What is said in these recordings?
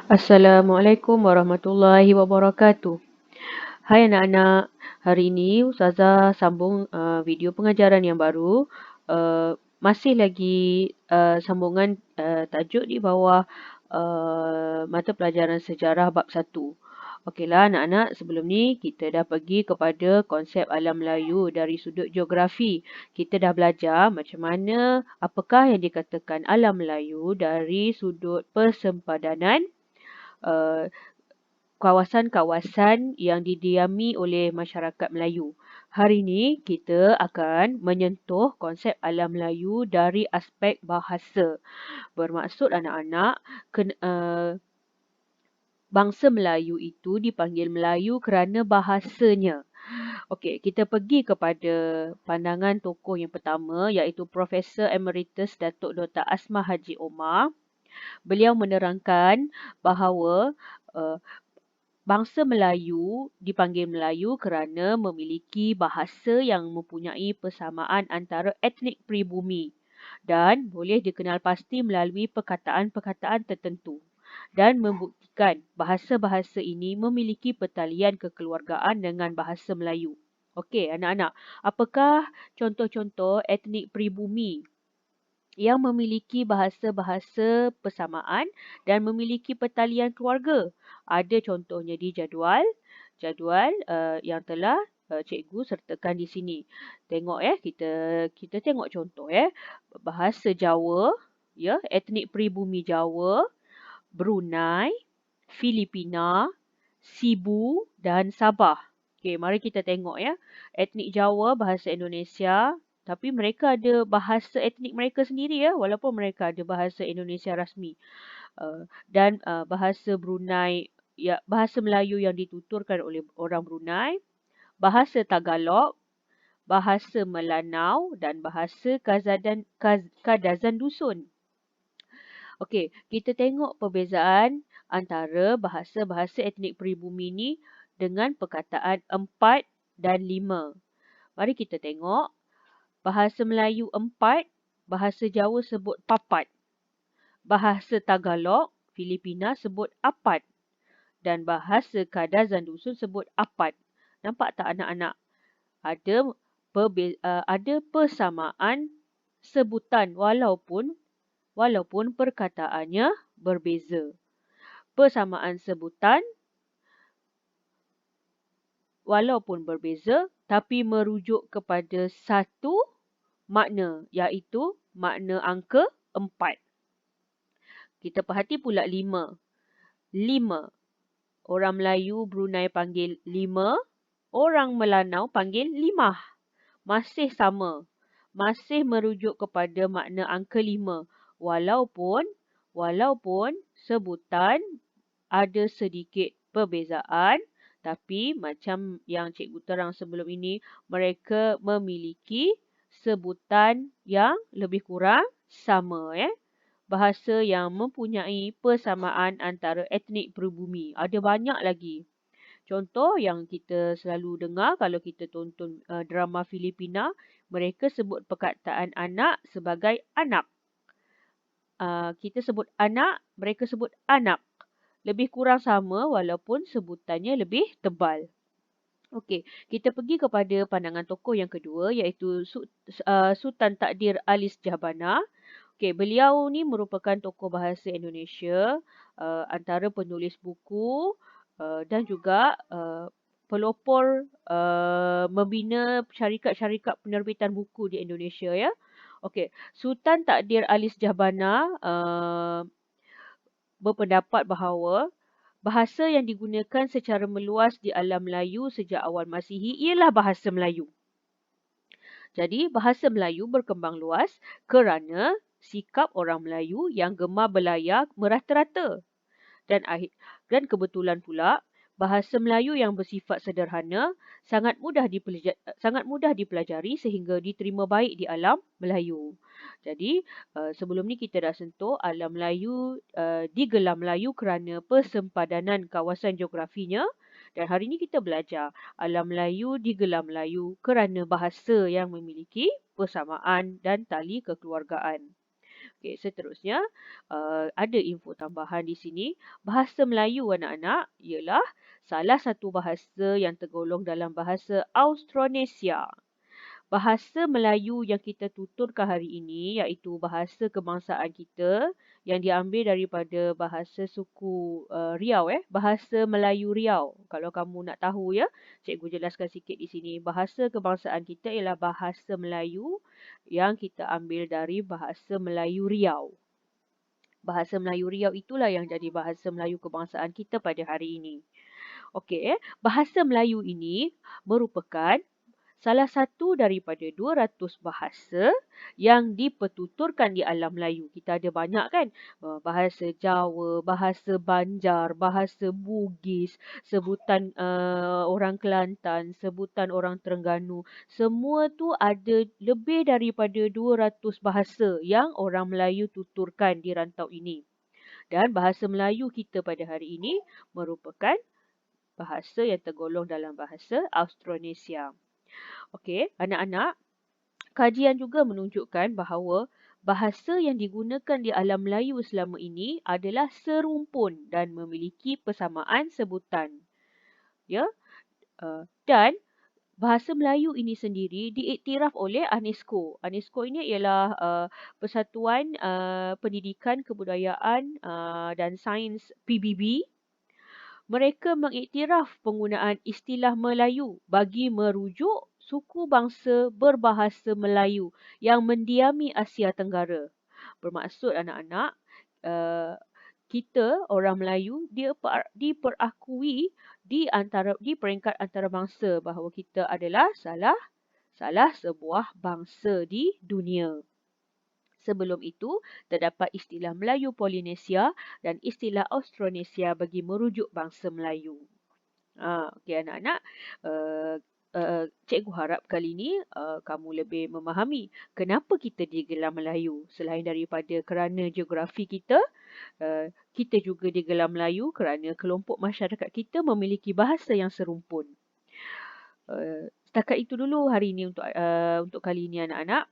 Assalamualaikum warahmatullahi wabarakatuh. Hai anak-anak, hari ini Ustazah sambung video pengajaran yang baru. Masih lagi sambungan tajuk di bawah mata pelajaran sejarah bab 1. Okeylah anak-anak, sebelum ni kita dah pergi kepada konsep alam Melayu dari sudut geografi. Kita dah belajar macam mana, apakah yang dikatakan alam Melayu dari sudut persempadanan uh, kawasan-kawasan yang didiami oleh masyarakat Melayu. Hari ini kita akan menyentuh konsep alam Melayu dari aspek bahasa. Bermaksud anak-anak, bangsa Melayu itu dipanggil Melayu kerana bahasanya. Okey, kita pergi kepada pandangan tokoh yang pertama iaitu Profesor Emeritus Datuk Dr. Asmah Haji Omar. Beliau menerangkan bahawa bangsa Melayu dipanggil Melayu kerana memiliki bahasa yang mempunyai persamaan antara etnik pribumi dan boleh dikenal pasti melalui perkataan-perkataan tertentu dan membuktikan bahasa-bahasa ini memiliki pertalian kekeluargaan dengan bahasa Melayu. Okey, anak-anak, apakah contoh-contoh etnik pribumi yang memiliki bahasa-bahasa persamaan dan memiliki pertalian keluarga? Ada contohnya di jadual yang telah cikgu sertakan di sini. Tengok kita tengok contoh bahasa Jawa, etnik pribumi Jawa, Brunei, Filipina, Cebu dan Sabah. Okey, mari kita tengok etnik Jawa bahasa Indonesia, tapi mereka ada bahasa etnik mereka sendiri walaupun mereka ada bahasa Indonesia rasmi. Dan bahasa Brunei, bahasa Melayu yang dituturkan oleh orang Brunei, bahasa Tagalog, bahasa Melanau dan bahasa Kadazan Dusun. Okey, kita tengok perbezaan antara bahasa-bahasa etnik pribumi ni dengan perkataan 4 dan 5. Mari kita tengok. Bahasa Melayu 4, bahasa Jawa sebut papat. Bahasa Tagalog, Filipina sebut apat. Dan bahasa Kadazan Dusun sebut apat. Nampak tak anak-anak? Ada persamaan sebutan walaupun perkataannya berbeza. Persamaan sebutan walaupun berbeza tapi merujuk kepada satu makna, iaitu makna angka 4. Kita perhati pula 5. 5. Orang Melayu Brunei panggil 5. Orang Melanau panggil 5. Masih sama. Masih merujuk kepada makna angka 5. Walaupun sebutan ada sedikit perbezaan, tapi macam yang cikgu terang sebelum ini, mereka memiliki sebutan yang lebih kurang sama. Bahasa yang mempunyai persamaan antara etnik pribumi. Ada banyak lagi. Contoh yang kita selalu dengar kalau kita tonton drama Filipina, mereka sebut perkataan anak sebagai anak. Kita sebut anak, mereka sebut anak. Lebih kurang sama walaupun sebutannya lebih tebal. Okey, kita pergi kepada pandangan tokoh yang kedua iaitu Sultan Takdir Alis Jahbana. Okey, beliau ni merupakan tokoh bahasa Indonesia, antara penulis buku dan juga pelopor membina syarikat-syarikat penerbitan buku di Indonesia Okey, Sultan Takdir Alis Jahbana berpendapat bahawa bahasa yang digunakan secara meluas di alam Melayu sejak awal Masihi ialah bahasa Melayu. Jadi, bahasa Melayu berkembang luas kerana sikap orang Melayu yang gemar berlayar merata-rata. Dan kebetulan pula, bahasa Melayu yang bersifat sederhana sangat mudah dipelajari sehingga diterima baik di alam Melayu. Jadi, sebelum ni kita dah sentuh alam Melayu digelar Melayu kerana persempadanan kawasan geografinya. Dan hari ini kita belajar alam Melayu digelar Melayu kerana bahasa yang memiliki persamaan dan tali kekeluargaan. Okey, seterusnya, ada info tambahan di sini. Bahasa Melayu anak-anak ialah salah satu bahasa yang tergolong dalam bahasa Austronesia. Bahasa Melayu yang kita tuturkan hari ini iaitu bahasa kebangsaan kita yang diambil daripada bahasa suku Riau bahasa Melayu Riau. Kalau kamu nak tahu ya, cikgu jelaskan sikit di sini. Bahasa kebangsaan kita ialah bahasa Melayu yang kita ambil dari bahasa Melayu Riau. Bahasa Melayu Riau itulah yang jadi bahasa Melayu kebangsaan kita pada hari ini. Okey, bahasa Melayu ini merupakan salah satu daripada 200 bahasa yang dipertuturkan di alam Melayu. Kita ada banyak kan? Bahasa Jawa, bahasa Banjar, bahasa Bugis, sebutan orang Kelantan, sebutan orang Terengganu. Semua tu ada lebih daripada 200 bahasa yang orang Melayu tuturkan di rantau ini. Dan bahasa Melayu kita pada hari ini merupakan bahasa yang tergolong dalam bahasa Austronesia. Okey, anak-anak, kajian juga menunjukkan bahawa bahasa yang digunakan di alam Melayu selama ini adalah serumpun dan memiliki persamaan sebutan. Ya, dan bahasa Melayu ini sendiri diiktiraf oleh UNESCO. UNESCO ini ialah Persatuan Pendidikan, Kebudayaan dan Sains PBB. Mereka mengiktiraf penggunaan istilah Melayu bagi merujuk suku bangsa berbahasa Melayu yang mendiami Asia Tenggara. Bermaksud anak-anak, kita orang Melayu diperakui di peringkat antarabangsa bahawa kita adalah salah sebuah bangsa di dunia. Sebelum itu, terdapat istilah Melayu Polinesia dan istilah Austronesia bagi merujuk bangsa Melayu. Okey anak-anak, cikgu harap kali ini kamu lebih memahami kenapa kita digelar Melayu. Selain daripada kerana geografi kita, kita juga digelar Melayu kerana kelompok masyarakat kita memiliki bahasa yang serumpun. Setakat itu dulu hari ini untuk kali ini anak-anak.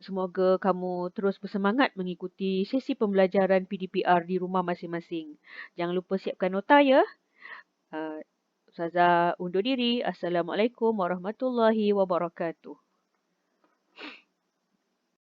Semoga kamu terus bersemangat mengikuti sesi pembelajaran PDPR di rumah masing-masing. Jangan lupa siapkan nota ya. Ustazah undur diri. Assalamualaikum warahmatullahi wabarakatuh.